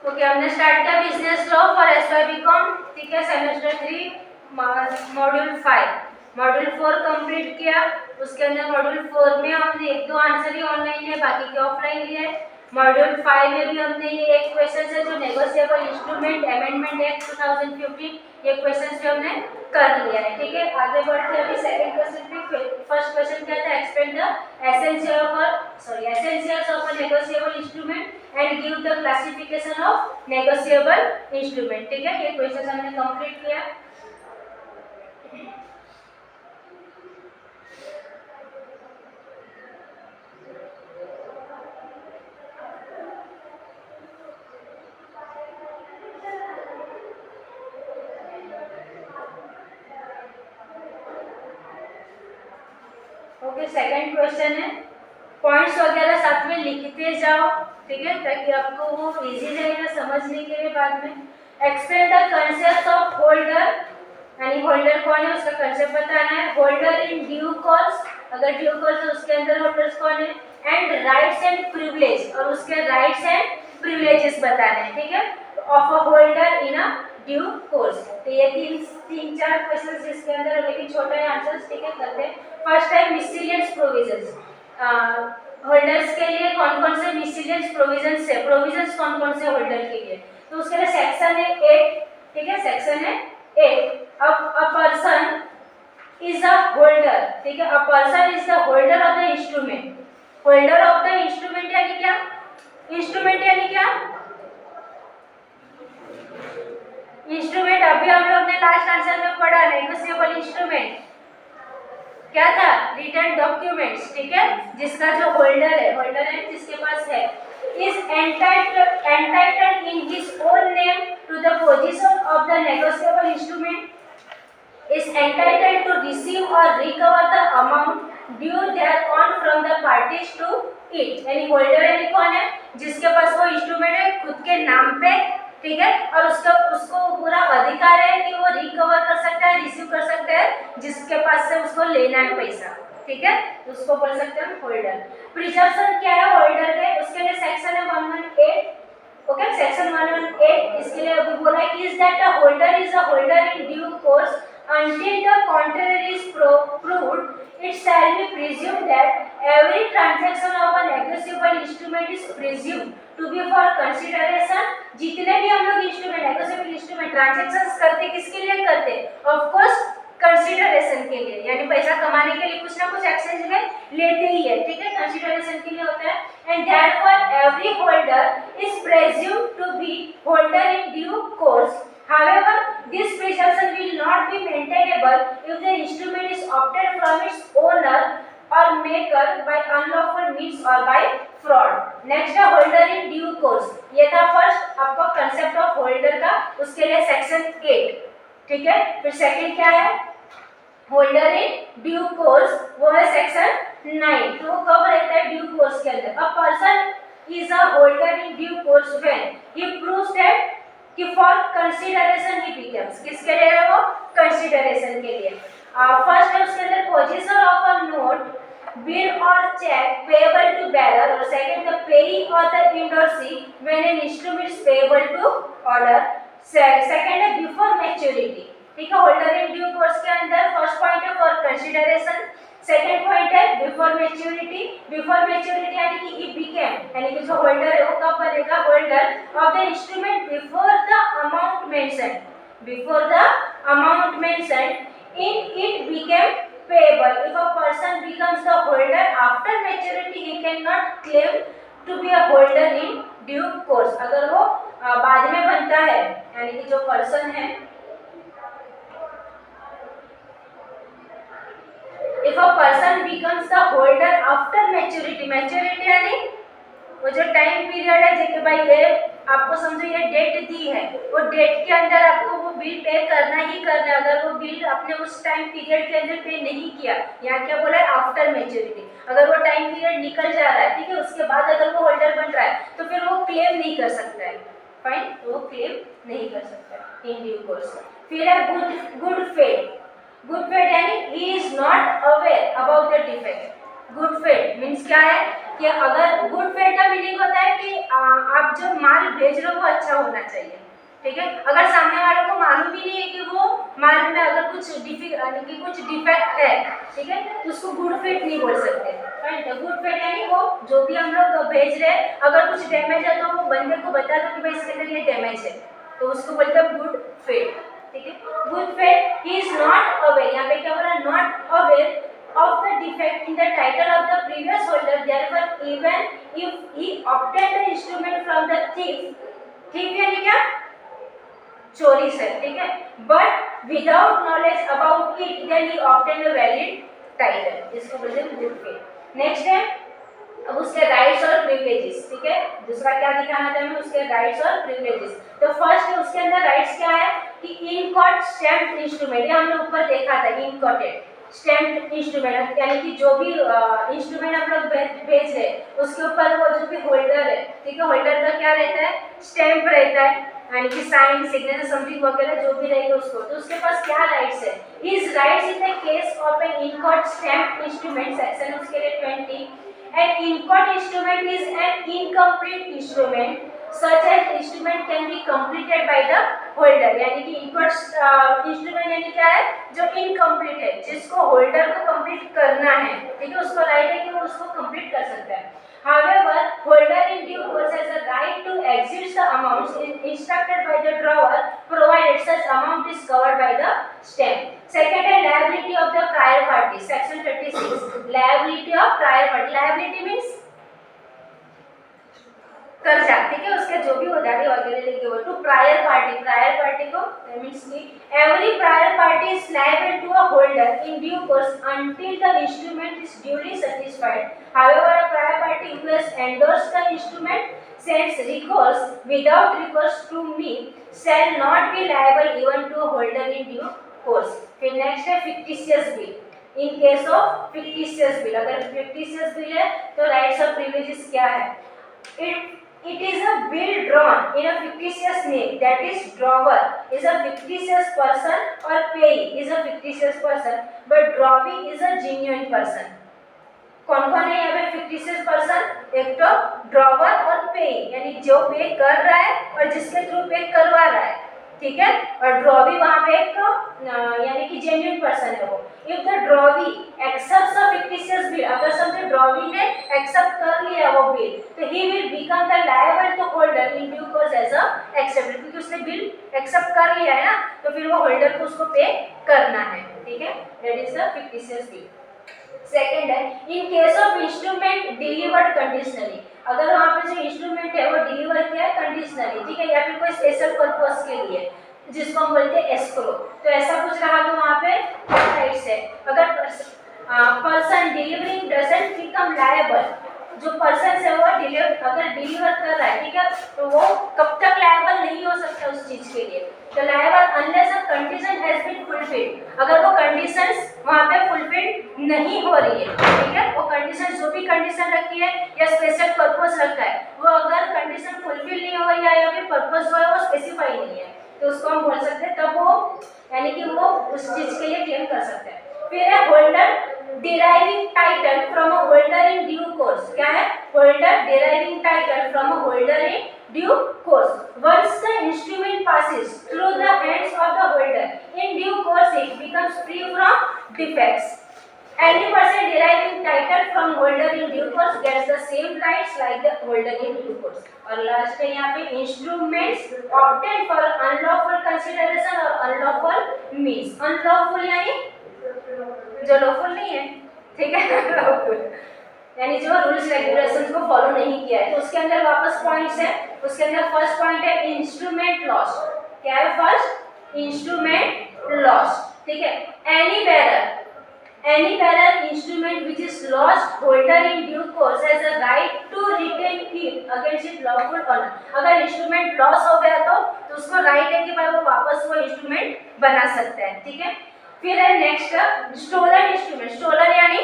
Okay, हमने start किया business law for SY BCom, ठीक है, सेमेस्टर 3 मॉड्यूल 5 मॉड्यूल 4 कंप्लीट किया। उसके अंदर मॉड्यूल 4 में हमने एक दो आंसर ही ऑनलाइन लिए, बाकी के ऑफलाइन लिए। मॉड्यूल 5 में भी हमने ये एक क्वेश्चन है जो नेगोशिएबल इंस्ट्रूमेंट अमेंडमेंट एक्ट 2015, ये क्वेश्चन भी हमने कर लिया है, ठीक है। आगे बढ़ते हैं अभी सेकंड क्वेश्चन पे। फर्स्ट क्वेश्चन क्या था, explain the essentials of a negotiable instrument and give the classification of negotiable instrument, ठीक है। ये क्वेश्चन हमने कंप्लीट किया। ओके, सेकंड क्वेश्चन है, पॉइंट्स वगैरह साथ में लिखते जाओ, ठीक है, ताकि आपको वो इजी रहेगा समझने के लिए बाद में। Explain the concept of holder, यानी होल्डर कौन है उसका कंसेप्ट बताना है। होल्डर इन ड्यू कोर्स, अगर ड्यू कोर्स है उसके अंदर होल्डर्स कौन है। एंड राइट्स एंड प्रिविलेज, और उसके राइट्स एंड प्रिविलेजेस बताने हैं, ठीक है, of a holder in a due course. तो ये तीन चार क्वेश्चंस जिसके अंदर लेकिन छोटा है आंसर्स, ठीक है, करते हैं। फर्स्ट है मिसलेनियस प्रोविजंस, होल्डर्स के लिए कौन कौन से मिसलेनियस प्रोविजंस है, प्रोविजंस कौन कौन से होल्डर के लिए। तो उसके लिए सेक्शन है 8, ठीक है, सेक्शन है 8। अब a person is a holder, ठीक है, a person is the holder of the instrument. Holder of the instrument यानी क्या, इंस्ट्रूमेंट यानी क्या, इंस्ट्रूमेंट अभी हम लोग ने लास्ट आंसर में पढ़ा, नेगोशिएबल इंस्ट्रूमेंट क्या था, रिटन डॉक्यूमेंट्स, ठीक है, जिसका जो होल्डर है जिसके पास है, is entitled in his own name to the position of the negotiable instrument, is entitled to receive or recover the amount due thereon from the parties to it। यानी holder यानी कौन है, जिसके पास वो इंस्ट्रूमेंट है खुद के नाम पे, ठीक है, और उसको पूरा अधिकार है कि वो रिकवर कर सकता है, रिसीव कर सकता है, जिसके पास से उसको लेना है पैसा, ठीक है, उसको बोल सकते हैं होल्डर। प्रिजर्वेशन क्या है होल्डर के, उसके लिए सेक्शन है 118, ओके, सेक्शन 118। इसके लिए अभी बोला है कि is that a holder is a holder in due course until the contrary is proved, it shall be presumed that every transaction of a negotiable instrument is presumed to be for consideration। जितने भी हम लोग instrument negotiable instrument transactions करते किसके लिए करते, of course consideration के लिए, यानी पैसा कमाने के लिए कुछ ना कुछ एक्सचेंज में लेते ही है, ठीक है, कंसीडरेशन के लिए होता है। And therefore every holder is presumed to be holder in due course. However, this presumption will not be maintainable if the instrument is obtained from its owner or maker by unlawful means or by fraud। Next है holder in due course, ये था first आपका concept of holder का, उसके लिए section 8, ठीक है। फिर सेकंड क्या है, होल्डर इन ड्यू कोर्स, वो है सेक्शन 9। तो वो कब रहता है ड्यू कोर्स के अंदर, a person is a holder in due course when he proves that कि फॉर कंसीडरेशन ही बिकम्स, किसके लिए है वो, कंसीडरेशन के लिए। फर्स्ट है उसके अंदर position of a note, bill और चेक पेएबल टू बेarer, और सेकंड द पेइंग और the endorsee when an instrument is payable to order. Second है बिफोर मैच्योरिटी, ठीक है, होल्डर इन ड्यू कोर्स के अंदर फर्स्ट पॉइंट है फॉर कंसीडरेशन, सेकंड पॉइंट है बिफोर मैच्योरिटी। बिफोर मैच्योरिटी यानी कि ही बिकेम, यानी कि जो होल्डर है वो कब बनेगा holder of the instrument before the amount mentioned, before the amount mentioned in it became payable. If a person becomes the holder after maturity he can not claim to be a holder in due course. अगर वो बाद में बनता है, यानी कि जो person है, if a person becomes the holder after maturity, maturity यानी वो जो टाइम पीरियड है, जैसे भाई ये आपको समझो ये डेट दी है, वो डेट के अंदर आपको वो बिल पे करना ही करना है। अगर वो बिल आपने उस टाइम पीरियड के अंदर पे नहीं किया, यहाँ क्या बोला है आफ्टर मेच्योरिटी, अगर वो टाइम पीरियड निकल जा रहा है, ठीक है, उसके बाद अगर वो होल्डर बन रहा है तो फिर वो क्लेम नहीं कर सकता है, फाइन, वो क्लेम नहीं कर सकता इन ड्यू कोर्स। फिर है गुड फेथ, गुड फेथ यानी he is not aware about the defect, good faith means क्या है कि अगर गुड फेट का मीनिंग होता है कि आप जो माल भेज रहे हो वो अच्छा होना चाहिए, ठीक है। अगर सामने वाले को मालूम ही नहीं है कि वो माल में अगर कुछ डिफेक्ट है, ठीक है, तो उसको गुड फेट नहीं बोल सकते। राइट, गुड फेट यानी वो जो भी हम लोग भेज रहे हैं अगर कुछ डैमेज है तो वो बंदे को बता दो कि भाई इसके अंदर ये डैमेज है, तो उसको बोलते हैं गुड फेट, ठीक है। Good faith, he is not aware, यहाँ पे क्या बोला, not aware of the defect in the title of the previous holder, therefore even if he obtained the instrument from the thief यानी क्या, चोरी से, ठीक है, but without knowledge about it then he obtained a valid title, इसको बोलते हैं good faith. Next है अब उसके राइट्स और प्रिविलेजेस, ठीक है, दूसरा क्या दिखाना था हमें, उसके राइट्स और प्रिविलेजेस। तो फर्स्ट उसके अंदर राइट्स क्या है कि इन कोट स्टैम्प्ड इंस्ट्रूमेंट, ये हमने ऊपर देखा था, इन कोटेड स्टैम्प्ड इंस्ट्रूमेंट यानी कि जो भी इंस्ट्रूमेंट हम लोग भेज रहे उसके ऊपर वो जो भी होल्डर है, ठीक है, होल्डर का क्या रहता है, स्टैम्प रहता है, यानी कि साइन सिग्नेचर समथिंग वगैरह जो भी रहेगा उसको, तो उसके पास क्या राइट्स है, his rights in the case of an inchoate stamped instrument, section उसके लिए 20, an in-court instrument is an incomplete instrument such as instrument can be completed by the holder, यानी कि in-court instrument यानी क्या है, जो incomplete है, जिसको holder को complete करना है, ठीक है, उसको right है कि वो उसको complete कर सकता है। However, holder in due course has a right to exceed the amounts instructed by the drawer, provided such amount is covered by the stamp. Second है liability of the prior party, section 36, liability of prior party, liability means कर्जा, ठीक है, उसके जो भी उधारी वगैरह लेके वो, टू प्रायर पार्टी को मींस कि every prior party is liable to a holder in due course until the instrument is duly satisfied, however a prior party who has endorsed the instrument sends recourse without recourse to me shall not be liable even to a holder in due course। फिर next है fictitious bill, in case of fictitious bill, अगर fictitious bill है तो rights और privileges क्या है, It is a bill drawn in a fictitious name, that is drawer is a fictitious person or payee is a fictitious person, but drawee is a genuine person। कौन कौन है यहाँ पे fictitious person, एक तो drawer और payee यानी जो पे कर रहा है और जिसके थ्रू पे करवा रहा है, ठीक है, और ड्रॉवी वहाँ पे एक यानी कि जेन्युइन पर्सन है वो। If the drawee accepts a fictitious bill, अगर समझे ड्रॉवी ने एक्सेप्ट कर लिया वो बिल, तो he will become the liable to holder in due course as a accepted, क्योंकि उसने बिल एक्सेप्ट कर लिया है ना, तो फिर वो होल्डर को उसको पे करना है, ठीक है, that is the fictitious bill. Second है in case of instrument delivered conditionally, अगर वहाँ पे जो इंस्ट्रूमेंट है वो डिलीवर किया है कंडीशनली, ठीक है, या फिर कोई स्पेशल पर्पस के लिए जिसको हम बोलते हैं एस्क्रो, तो ऐसा कुछ रहा तो वहाँ पे राइट्स है। अगर person delivering doesn't become liable, जो पर्सन है वो अगर डिलीवर कर रहा है, ठीक है, तो वो कब तक लायबल नहीं हो सकता उस चीज के लिए, तो liable unless a condition has been fulfilled, अगर वो कंडीशंस वहाँ पे फुलफिल नहीं हो रही है, ठीक है, वो कंडीशन जो भी कंडीशन रखी है या स्पेशल पर्पस रखा है वो अगर कंडीशन फुलफिल नहीं हो रही है या फिर पर्पस जो है वो स्पेसिफाई नहीं है, तो उसको हम बोल सकते हैं तब वो यानी कि वो उस चीज के लिए क्लेम कर सकते हैं। फिर है holder deriving title from a holder in due course, क्या है, holder deriving title from a holder in due course, once the instrument passes through the hands of the holder in due course it becomes free from defects, any person deriving title from holder in due course gets the same rights like the holder in due course। और last है यहाँ पे instruments obtained for unlawful consideration or unlawful means, unlawful यानी जो lawful नहीं है, ठीक है, लॉफुल यानी जो रूल्स रेगुलेशंस को फॉलो नहीं किया है, तो उसके अंदर वापस पॉइंट्स है, उसके अंदर फर्स्ट पॉइंट है इंस्ट्रूमेंट लॉस, क्या है फर्स्ट, इंस्ट्रूमेंट लॉस, ठीक है, any बेarer instrument which is lost holder in due course has a right to retain it against its lawful owner, अगर इंस्ट्रूमेंट लॉस हो गया तो उसको राइट है कि भाई वो वापस वो इंस्ट्रूमेंट बना सकता है, ठीक है। फिर है नेक्स्ट स्टोलन इंस्ट्रूमेंट, स्टोलन यानी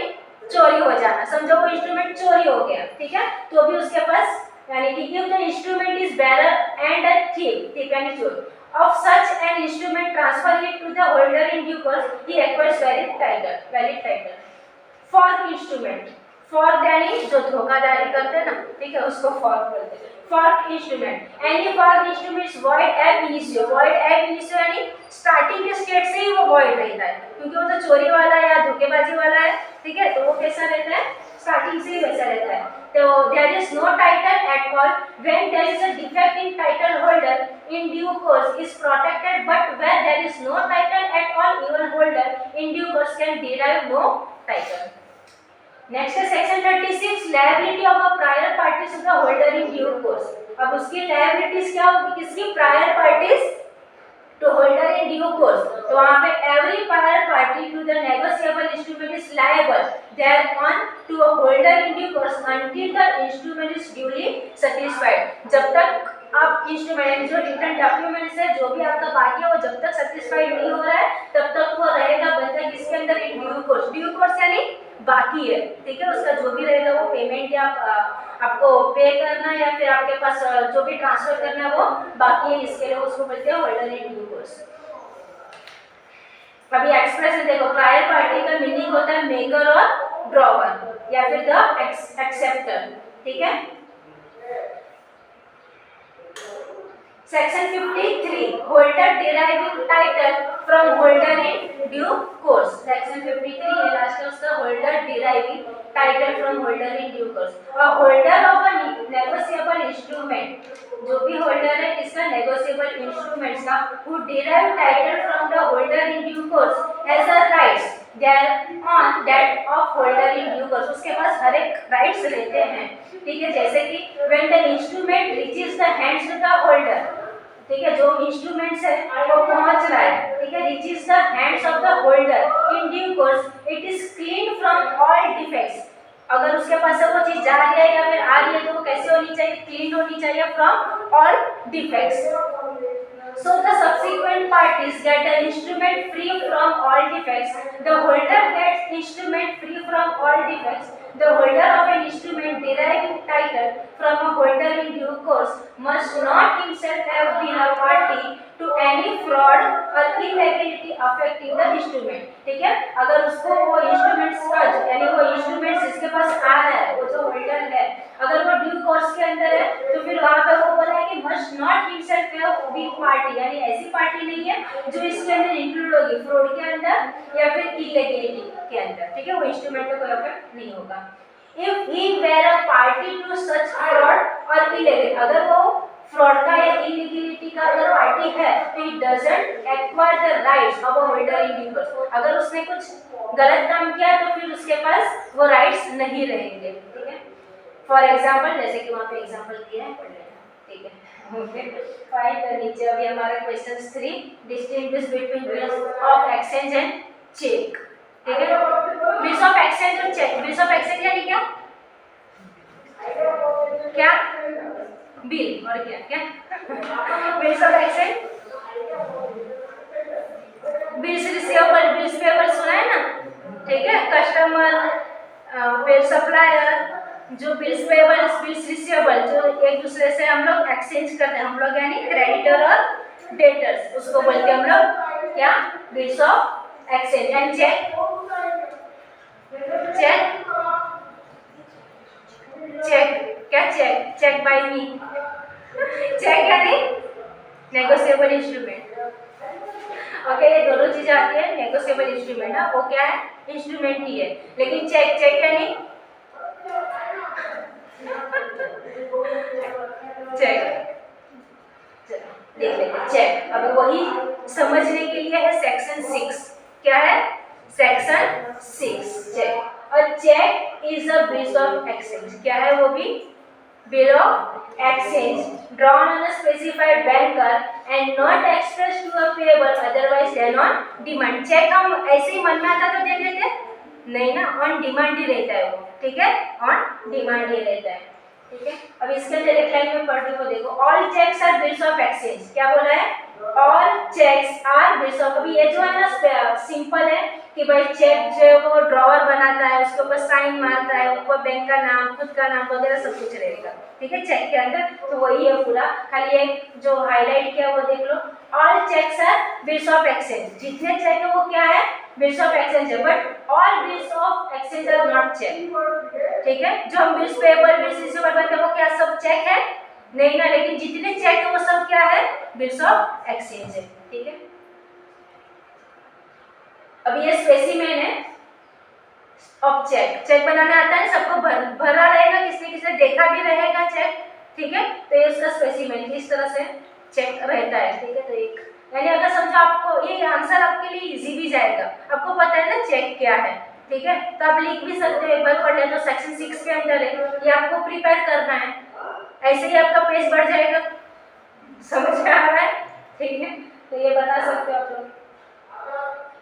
चोरी हो जाना, समझो वो इंस्ट्रूमेंट चोरी हो गया, ठीक है, तो भी उसके पास यानी कि if the instrument is bearer and a thief यानी चोर of such an instrument transfer it to the holder in due course he acquires valid title for fork यानी जो धोखाधड़ी करते हैं ना, ठीक है, उसको फॉर्क बोलते हैं। Fork instrument, any fork instrument void एब इनिशियो, वॉइड एब इनिशियो यानी स्टार्टिंग के स्टेट से ही वो वॉइड रहता है, क्योंकि वो तो चोरी वाला या धोखेबाजी वाला है, ठीक है, तो वो कैसा रहता है, स्टार्टिंग से ही वैसा रहता है। तो there is no title at all when there is a defect in title holder in due course is protected, but where there is no title at all, even holder in due course can derive no title. Next है section 36, liability of a prior parties of the holder in due course. अब उसकी liabilities क्या होगी, किसकी, prior parties to holder in due course. तो वहाँ पे every prior party to the negotiable instrument is liable thereon to a holder in due course until the instrument is duly satisfied. जब तक आप इंस्ट्रूमेंट जो रिटर्न डॉक्यूमेंट्स है, जो भी आपका बाकी है, वो जब तक सेटिस्फाइड नहीं हो रहा है तब तक वो रहेगा बंदा किसके अंदर, इन ड्यू कोर्स। ड्यू कोर्स यानी बाकी है, ठीक है, उसका जो भी रहेगा वो पेमेंट या आपको पे करना या फिर आपके पास जो भी ट्रांसफर करना वो बाकी है, इसके लिए उसको बोलते हैं होल्डर इन ड्यू कोर्स। अभी एक्सप्रेशन देखो, प्रायर पार्टी का मीनिंग होता है मेकर और ड्रॉवर या फिर द एक्सेप्टर, ठीक है। Section 53, holder deriving title from holder in due course. Section 53 है लास्ट का, उसका holder deriving title from holder in due course. A holder of a negotiable instrument, जो भी holder है इसका negotiable instruments का, who derive title from the holder in due course has a rights thereon that of holder in due course. उसके पास हर एक rights रहते हैं, ठीक है, जैसे कि when the instrument reaches the hands of the holder, ठीक है, जो इंस्ट्रूमेंट्स है वो पहुंच रहा है, ठीक है, reaches the hands of the holder in due course, it is clean from all defects. अगर उसके पास से वो चीज जा रही है या फिर आ रही है तो वो कैसे होनी चाहिए, क्लीन होनी चाहिए from all defects. So the subsequent parties get the instrument free from all defects. The holder gets instrument free from all defects. The holder of an instrument deriving title from a holder in due course must not himself have been a party to any fraud or illegality affecting the instrument. ठीक है, अगर उसको वो instruments का यानी वो instruments जिसके पास आ रहा है, वो जो होल्डर है, अगर वो ड्यू कोर्स के अंदर है तो फिर वहाँ पे वो बोला है कि must not himself have been party, यानी ऐसी पार्टी नहीं है जो इसके अंदर इंक्लूड होगी फ्रॉड के अंदर या फिर इलीगलिटी के अंदर, ठीक है, वो इंस्ट्रूमेंट को कोई अफेक्ट नहीं होगा। If he were a party to such fraud or illegality, अगर वो फ्रॉड का या इलीगलिटी का अगर पार्टी है तो it doesn't acquire the rights of a holder in due course. अगर उसने कुछ गलत काम किया तो फिर उसके पास वो राइट्स नहीं रहेंगे, ठीक है। फॉर एग्जाम्पल, जैसे कि वहाँ पे एग्जाम्पल दिया है, पढ़ लेना, ठीक है, ओके। फाइन, तो नीचे अभी हमारा question 3, distinguish between bills of exchange and cheque, ठीक है। बिल्स ऑफ एक्सचेंज और चेक, बिल्स ऑफ एक्सचेंज यानी क्या, क्या बिल और क्या bills of exchange, bills receivable, bills payable सुना है ना, ठीक है, कस्टमर फिर सप्लायर, जो बिल्स पेएबल बिल्स रिसीवेबल जो एक दूसरे से हम लोग एक्सचेंज करते हैं, हम लोग यानी क्रेडिटर और डेटर्स, उसको बोलते हैं हम लोग क्या, bills of exchange. And cheque, cheque cheque क्या, cheque cheque by me, cheque यानी नेगोशिएबल इंस्ट्रूमेंट, ओके, ये दोनों चीजें आती है, नेगोशिएबल इंस्ट्रूमेंट ना वो क्या है, इंस्ट्रूमेंट ही है, लेकिन चेक चेक यानी चेक, देख लेते चेक। अब वही समझने के लिए है सेक्शन 6, क्या है, सेक्शन 6 चेक। और cheque is a bill of exchange, क्या है वो भी, bill of exchange drawn on a specified banker and not expressed to a payable otherwise than on demand. Cheque हम ऐसे ही मन में आता तो दे देते नहीं ना, ऑन डिमांड ही रहता है वो, ठीक है, ऑन डिमांड ही रहता है, ठीक है। अब इसके अंदर एक लाइन में पढ़ लो, देखो, all checks are bills of exchange, क्या बोला है, all checks are bills of. अभी ये जो है ना सिंपल है कि भाई चेक जो है वो ड्रॉवर बनाता है, उसके ऊपर साइन मारता है, ऊपर बैंक का नाम, खुद का नाम वगैरह सब कुछ रहेगा, ठीक है, चेक के अंदर, तो वही है पूरा, खाली एक जो हाईलाइट किया वो देख लो, all checks are bills of exchange, जितने चेक है वो क्या है, बिल्स ऑफ एक्सचेंज है, but all bills of exchange are not check, ठीक है। जो हम बिल्स पेएबल बिल्स रिसीवेबल बनते हैं वो क्या सब चेक है? नहीं ना, लेकिन जितने चेक है वो सब क्या है? बिल्स ऑफ एक्सचेंज है, ठीक है। अब ये स्पेसिमेन है ऑफ चेक। चेक बनाना आता है सबको, भरा रहेगा, किसने किसने देखा भी रहेगा चेक, ठीक है। तो ये उसका स्पेसिमेन इस तरह से चेक रहता है, ठीक है। तो एक यानी अगर समझो आपको ये आंसर आपके लिए इजी भी जाएगा, आपको पता है ना चेक क्या है, ठीक है। तो आप लिख भी सकते हो, एक बार पढ़ ले तो सेक्शन 6 के अंदर है, ये आपको प्रिपेयर करना है, ऐसे ही आपका पेज बढ़ जाएगा। समझ में आ रहा है, ठीक है। तो ये बता सकते हो आप लोग,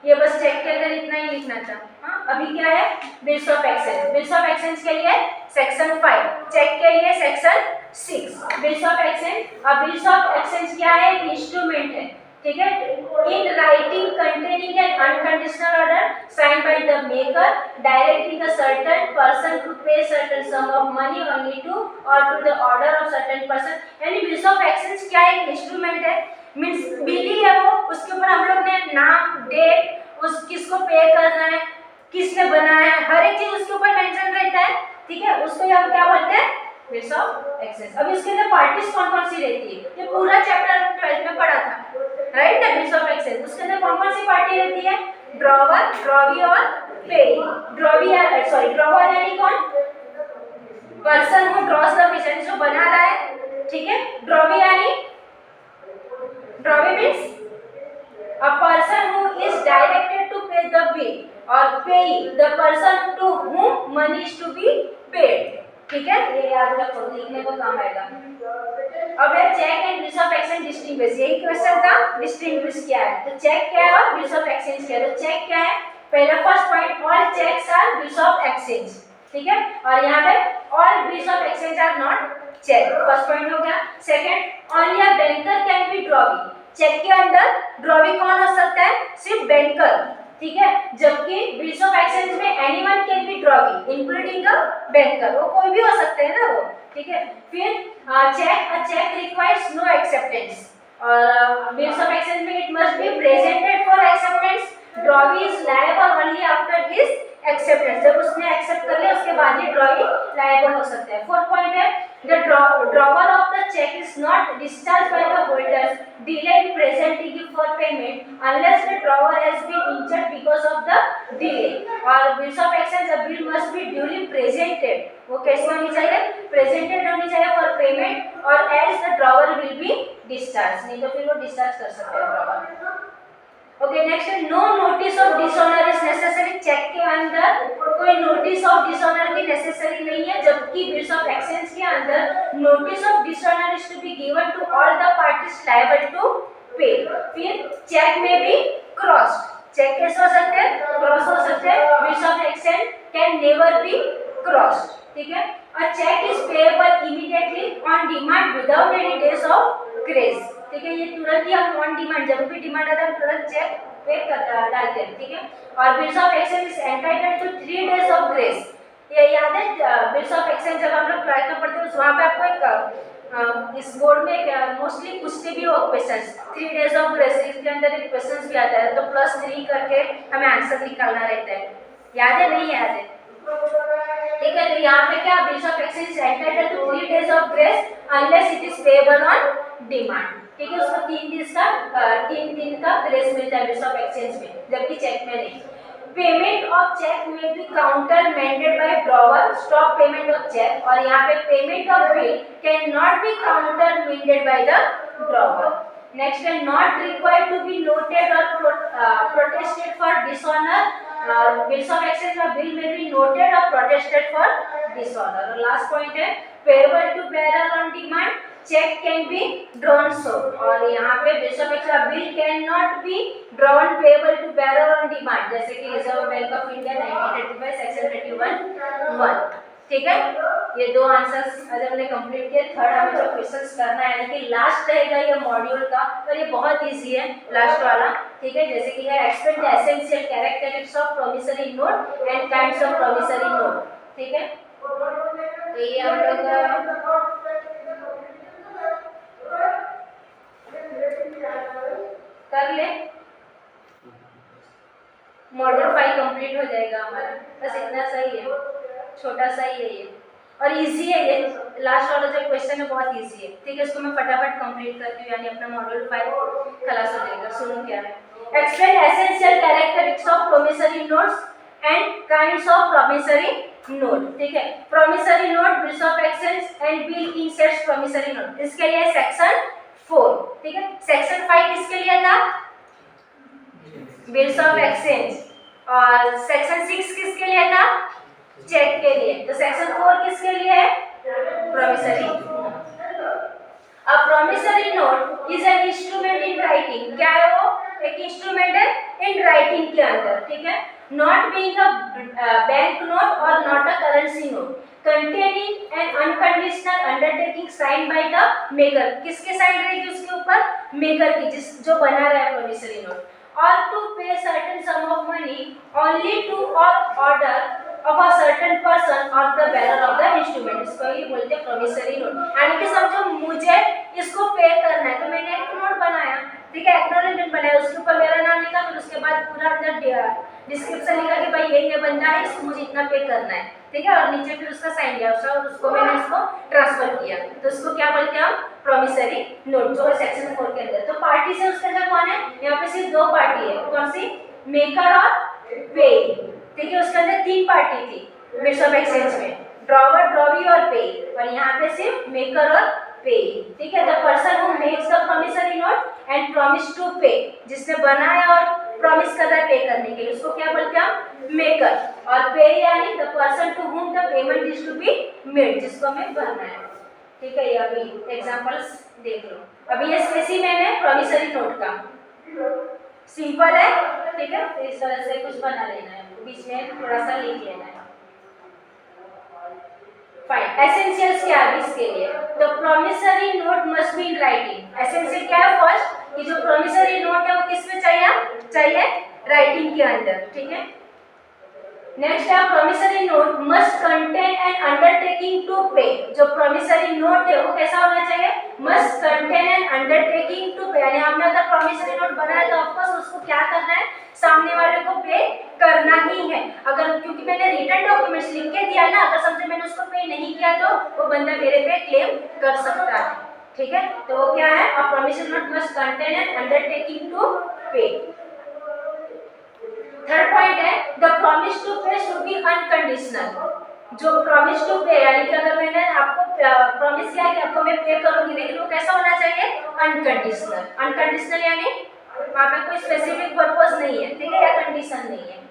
ये बस चेक के अंदर इतना ही लिखना था। हाँ, अभी क्या है? Bills of exchange. Bills of exchange के लिए सेक्शन 5, चेक के लिए सेक्शन 6। बिल्स ऑफ एक्सचेंज, अब बिल्स ऑफ एक्सचेंज क्या है? एक इंस्ट्रूमेंट है, ठीक है। In writing containing an unconditional order signed by the maker directing a certain person to pay certain sum of money only to और to the order of certain person. यानी bills of exchange क्या है? एक instrument है, means bill है वो, उसके ऊपर हम लोग ने नाम, डेट, उस किसको पे करना है, किसने बनाया है, हर एक चीज उसके ऊपर मेंशन रहता है, ठीक है। उसको हम क्या बोलते हैं? Bills of exchange. अब इसके अंदर पार्टीज कौन कौन सी रहती है? ये पूरा चैप्टर हम 12th में पढ़ा था, राइट ना, बिल्स ऑफ एक्सचेंज। उसके अंदर कौन कौन सी पार्टी रहती है? ड्रॉवर, ड्रॉवी और पेई। ड्रॉवर यानी कौन? पर्सन हु ड्रॉस द बिल, जो बना रहा है, ठीक है। ड्रॉवी यानी, drawee means a person who is directed to pay the bill और pay the person to whom money is to be paid, ठीक है। ये याद रखो, लिखने को काम आएगा। अब है cheque and bills of exchange distinguish, यही क्वेश्चन था, डिस्टिंग्विश क्या है। तो चेक क्या है और बिल्स ऑफ एक्सचेंज क्या है। तो चेक क्या है? पहला first point, all checks are bills of exchange, ठीक है। और यहाँ पे all bills of exchange are not cheque, first point हो गया। Second, only a banker can be drawee, cheque के अंदर ड्रॉवी कौन हो सकता है? सिर्फ बैंकर, ठीक है। जबकि बिल्स ऑफ एक्सचेंज में anyone can be drawee including the banker, वो कोई भी हो सकते हैं ना वो, ठीक है। फिर चेक रिक्वायर्स नो एक्सेप्टेंस, और बिल्स ऑफ एक्सचेंज में it must be presented for acceptance, drawee is liable only after his acceptance, जब उसने एक्सेप्ट कर लिया उसके बाद ही ड्रॉवी लायबल हो सकता है। फोर्थ पॉइंट है, the drawer of the check is not discharged by the holders delay in presenting it for payment unless the drawer has been injured because of the delay, और bills of exchange the bill must be duly presented, वो कैसे होनी चाहिए? presented होनी चाहिए for payment, और else the drawer will be discharged, नहीं तो फिर वो discharge कर सकते हैं drawer। ओके, नेक्स्ट है no notice of dishonour is necessary, cheque के अंदर कोई नोटिस ऑफ डिसऑनर की नेसेसरी नहीं है, जबकि बिल्स ऑफ एक्सचेंज के अंदर notice of dishonour is to be given to all the parties liable to pay. फिर चेक में भी क्रॉस्ड, चेक कैसे हो सकते हैं? क्रॉस हो सकते हैं, bills of exchange can never be crossed, ठीक है। A check is payable immediately on demand without any days of grace, ठीक है। ये तुरंत ही हम ऑन डिमांड, जब भी डिमांड आता है तुरंत चेक पे डालते हैं, ठीक है। और bills of exchange is entitled to 3 days of grace, ये याद है। बिल्स ऑफ एक्सचेंज जब हम लोग ट्राई कर पढ़ते हैं वहाँ पे आपको एक इस बोर्ड में मोस्टली पूछते भी हो क्वेश्चंस, 3 डेज ऑफ ग्रेस, इसके अंदर एक क्वेश्चंस भी आता है, तो +3 करके हमें आंसर निकालना रहता है, याद है? नहीं याद है, ठीक है। तो यहाँ पे क्या, bills of exchange is entitled to 3 days of grace unless it is payable on demand, ठीक है। उसको 3 दिन का ग्रेस मिलता है बिल्स ऑफ एक्सचेंज में, जबकि चेक में नहीं। पेमेंट ऑफ चेक में be countermanded by drawer, stop payment of check, और यहाँ पे payment of bill can not be countermanded by the drawer. Next है not required to be noted और protested for dishonour, bills of exchange का bill में be noted और protested for dishonour. और last point है payable to bearer on demand, check can be drawn so, और यहाँ पे बिल्स ऑफ एक्सचेंज का bill can not be drawn payable to bearer on demand, जैसे कि Reserve Bank of India 1935 section 31(1), ठीक है। ये 2 आंसर्स आज हमने कंप्लीट किए। थर्ड हमें जो क्वेश्चंस करना है, यानी कि लास्ट रहेगा ये मॉड्यूल का, पर ये बहुत इजी है लास्ट वाला, ठीक है। जैसे कि है explain the essential characteristics of promissory note and kinds of promissory note, ठीक है। तो ये हम लोग कर ले मॉड्यूल कंप्लीट हो जाएगा हमारा। बस इतना सा ही है, छोटा सा ही है ये, और इजी है ये। लास्ट वाला जो क्वेश्चन है बहुत इजी है, ठीक है। इसको मैं फटाफट कंप्लीट करती हूँ, यानी अपना मॉड्यूल 5 खलास हो जाएगा। सुनो क्या है, explain essential characteristics of promissory notes and kinds of promissory note, ठीक है। Promissory note, bills of exchange and bill in sets promissory note, इसके लिए सेक्शन 4, ठीक है। सेक्शन 5 किसके लिए था, बिल्स ऑफ एक्सचेंज, और सेक्शन 6 किसके लिए था, चेक के लिए। तो सेक्शन 4 किसके लिए है, प्रोमिसरी। अब promissory note is an instrument in writing, क्या है वो, एक इंस्ट्रूमेंट है इन राइटिंग के अंदर, ठीक है। Not being a bank note और not a currency note, containing an unconditional undertaking signed by the maker, किसके साइन रहेगी उसके ऊपर, मेकर की, जिस जो बना रहा है promissory note, or to pay certain sum of money only to or order of a certain person or the bearer of the instrument, इसको ही बोलते हैं प्रोमिसरी नोट। यानी कि समझो मुझे इसको पे करना है, तो मैंने एक नोट बनाया, ठीक है, एक्नॉलेजमेंट बनाया, उसके ऊपर मेरा नाम लिखा, फिर उसके बाद पूरा अंदर डिस्क्रिप्शन लिखा कि भाई ये बंदा है, इसको मुझे इतना पे करना है, ठीक है, और नीचे फिर उसका साइन दिया, और उसको मैंने इसको ट्रांसफर किया, तो इसको क्या बोलते हैं हम, प्रोमिसरी नोट, जो है सेक्शन 4 के अंदर। तो पार्टी से उसके अंदर कौन है, यहाँ पे सिर्फ 2 पार्टी है, कौन सी, मेकर और पे, ठीक है। उसके अंदर 3 पार्टी थी बिल्स ऑफ एक्सचेंज में, ड्रॉवर, ड्रॉवी और पे, और यहाँ पे सिर्फ मेकर और पे, ठीक है। The person who makes the promissory note and promise to pay, जिसने बनाया और प्रॉमिस कर रहा है पे करने के लिए, उसको क्या बोलते हैं हम, मेकर, और पे यानी the person to whom the payment is to be made, जिसको हमें भरना है, ठीक है। ये अभी एग्जांपल्स देख लो। अभी ये स्पेसिमेन है प्रोमिसरी नोट का, सिंपल है, ठीक है। तो इस तरह से कुछ बना लेना है, बीच में थोड़ा सा लिख लेना है। फाइन, एसेंशियल्स क्या है इसके लिए, तो promissory note must be in writing. Essential क्या है, फर्स्ट कि जो प्रोमिसरी नोट है वो किस में चाहिए राइटिंग के अंदर, ठीक है। नेक्स्ट है promissory note must contain an undertaking to pay, जो प्रोमिसरी नोट है वो कैसा होना चाहिए, must contain an undertaking to pay, यानी हमने अगर प्रोमिसरी नोट बनाया तो ऑफ कोर्स उसको क्या करना है, सामने वाले को पे करना ही है। अगर क्योंकि मैंने रिटर्न डॉक्यूमेंट्स लिख के दिया ना, अगर समझो मैंने उसको पे नहीं किया तो वो बंदा मेरे पे क्लेम कर सकता है, ठीक है। तो वो क्या है, a promissory note must contain an undertaking to pay. Third point है the promise to pay should be unconditional, जो प्रॉमिस टू पे यानी कि अगर मैंने आपको प्रॉमिस किया कि आपको मैं पे करूंगी, लेकिन वो कैसा होना चाहिए, अनकंडीशनल। अनकंडीशनल यानी वहां पे कोई स्पेसिफिक पर्पस नहीं है, ठीक है, या कंडीशन नहीं है।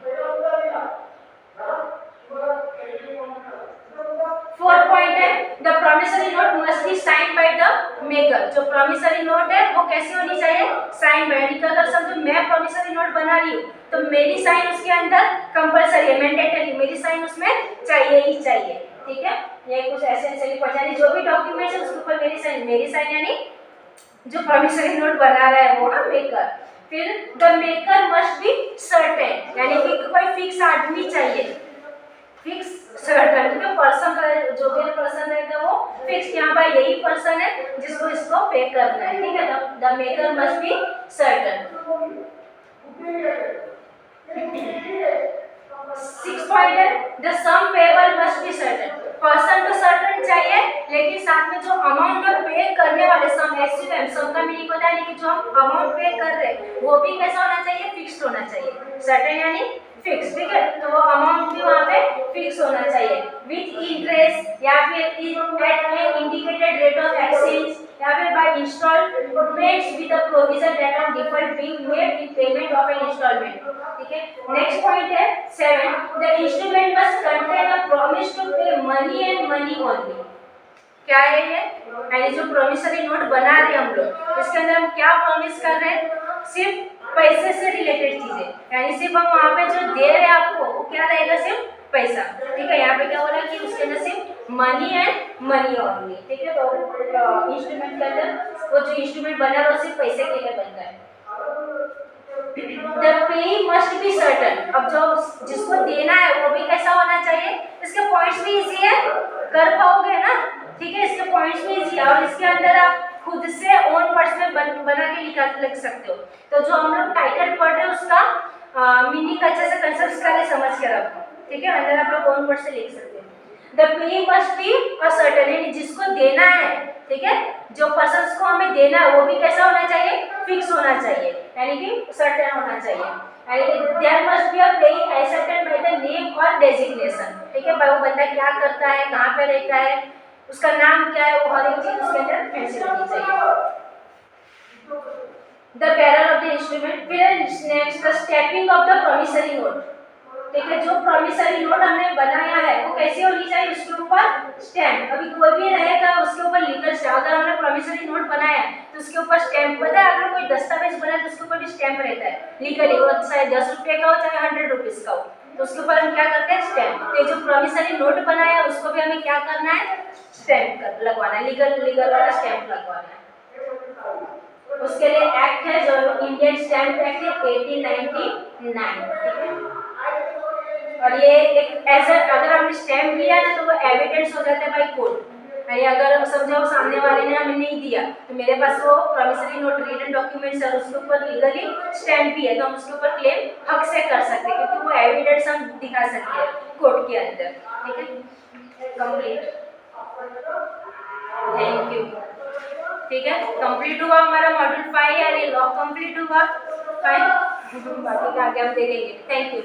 फोर्थ पॉइंट है the promissory note must be signed by the maker, जो प्रॉमिसरी नोट है वो कैसी होनी चाहिए, साइन बाय, यानी कि अगर समझो मैं प्रॉमिसरी नोट बना रही हूँ तो मेरी साइन उसके अंदर कंपलसरी है, मैंडेटरी, मेरी साइन उसमें चाहिए ही चाहिए, ठीक है। ये कुछ एसेंशियली पहचानी, जो भी डॉक्यूमेंट्स है उसके ऊपर मेरी साइन यानी जो प्रॉमिसरी नोट बना रहा है वो है मेकर। फिर the maker must be certain, यानी कि कोई फिक्स आदमी चाहिए, फिक्स सर्टेन, ठीक है, पर्सन का जो भी पर्सन रहेगा वो फिक्स, यहाँ पर यही पर्सन है जिसको इसको पे करना है, ठीक है। The maker must be certain. 6 point है the sum payable must be certain, person तो सर्टेन चाहिए, लेकिन साथ में जो अमाउंट हम पे करने वाले सम, एसयूएम, सम का मीनिंग होता है कि जो हम अमाउंट पे कर रहे हैं वो भी कैसा होना चाहिए, फिक्स्ड होना चाहिए। सर्टेन यानी फिक्स, ठीक है, तो वो अमाउंट भी वहाँ पे फिक्स होना चाहिए, विथ इंटरेस्ट या फिर at an indicated rate of exchange या फिर by instalments with a provision that on default being made in payment of an instalment, ठीक है। नेक्स्ट पॉइंट है 7 the instrument must contain a promise to pay money and money only. क्या है ये, यानी जो प्रोमिसरी नोट बना रहे हम लोग, इसके अंदर हम क्या प्रॉमिस कर रहे हैं, सिर्फ पैसे से रिलेटेड चीजें, यानी सिर्फ हम वहाँ पे जो दे रहे हैं आपको वो क्या रहेगा, सिर्फ पैसा, ठीक है। यहाँ पे क्या बोला कि उसके अंदर सिर्फ मनी एंड मनी ओनली, ठीक है। तो इंस्ट्रूमेंट के अंदर वो जो इंस्ट्रूमेंट बना रहा है सिर्फ पैसे के लिए बनता है। The pay must be certain, अब जो जिसको देना है वो भी कैसा होना चाहिए, इसके पॉइंट्स भी इजी है, कर पाओगे ना, ठीक है, इसके पॉइंट्स भी इजी है, और इसके अंदर आप खुद से ओन वर्ड्स में बना के लिख सकते हो। तो जो हम लोग टाइटल पढ़ रहे हैं उसका मीनिंग अच्छे से कंसेप्ट पहले समझ के रखो, ठीक है। अंदर आप लोग ओन वर्ड से लिख सकते हैं। The pay must be a certain, यानी जिसको देना है, ठीक है, जो पर्सन्स को हमें देना है वो भी कैसा होना चाहिए, फिक्स होना चाहिए, यानी कि सर्टेन होना चाहिए। देयर मस्ट बी अ पेइंग एक्सेप्टेड बाय द नेम और डेजिग्नेशन, ठीक है, वो बंदा क्या करता है, कहाँ पे रहता है, उसका नाम क्या है, वो हर एक चीज उसके अंदर मेंशन होनी चाहिए। The bearer of the instrument, फिर next the stepping of the promissory note, ठीक है, जो प्रोमिसरी नोट हमने बनाया है वो कैसी होनी चाहिए, उसके ऊपर स्टैम्प, अभी कोई भी रहेगा उसके ऊपर लीगल स्टैम्प, अगर हमने प्रोमिसरी नोट बनाया है तो उसके ऊपर स्टैम्प, पता है आप लोग कोई दस्तावेज बनाए तो उसके ऊपर भी स्टैम्प रहता है लीगली, वो चाहे 10 रुपये का हो चाहे 100 रुपीज का हो, तो उसके ऊपर हम क्या करते हैं, स्टैम्प। तो जो प्रोमिसरी नोट बनाया है उसको भी हमें क्या करना है, स्टैम्प लगवाना है, लीगल वाला स्टैम्प लगवाना है। उसके लिए एक्ट है जो इंडियन स्टैम्प एक्ट है 1899, ठीक है। और ये एक ऐसा, अगर हमने स्टैम्प लिया ना तो वो एविडेंस हो जाता है बाय कोर्ट, यानी अगर समझो सामने वाले ने हमें नहीं दिया तो मेरे पास वो प्रोमिसरी नोट रिटन डॉक्यूमेंट्स है, उसके ऊपर लीगली स्टैम्प भी है, तो हम उसके ऊपर क्लेम हक से कर सकते हैं क्योंकि वो एविडेंस हम दिखा सकते हैं कोर्ट के अंदर, ठीक है। कंप्लीट, थैंक यू, ठीक है। कंप्लीट हुआ हमारा मॉड्यूल 5, यानी लॉ कंप्लीट हुआ 5, बाकी का आगे हम देखेंगे। Thank you.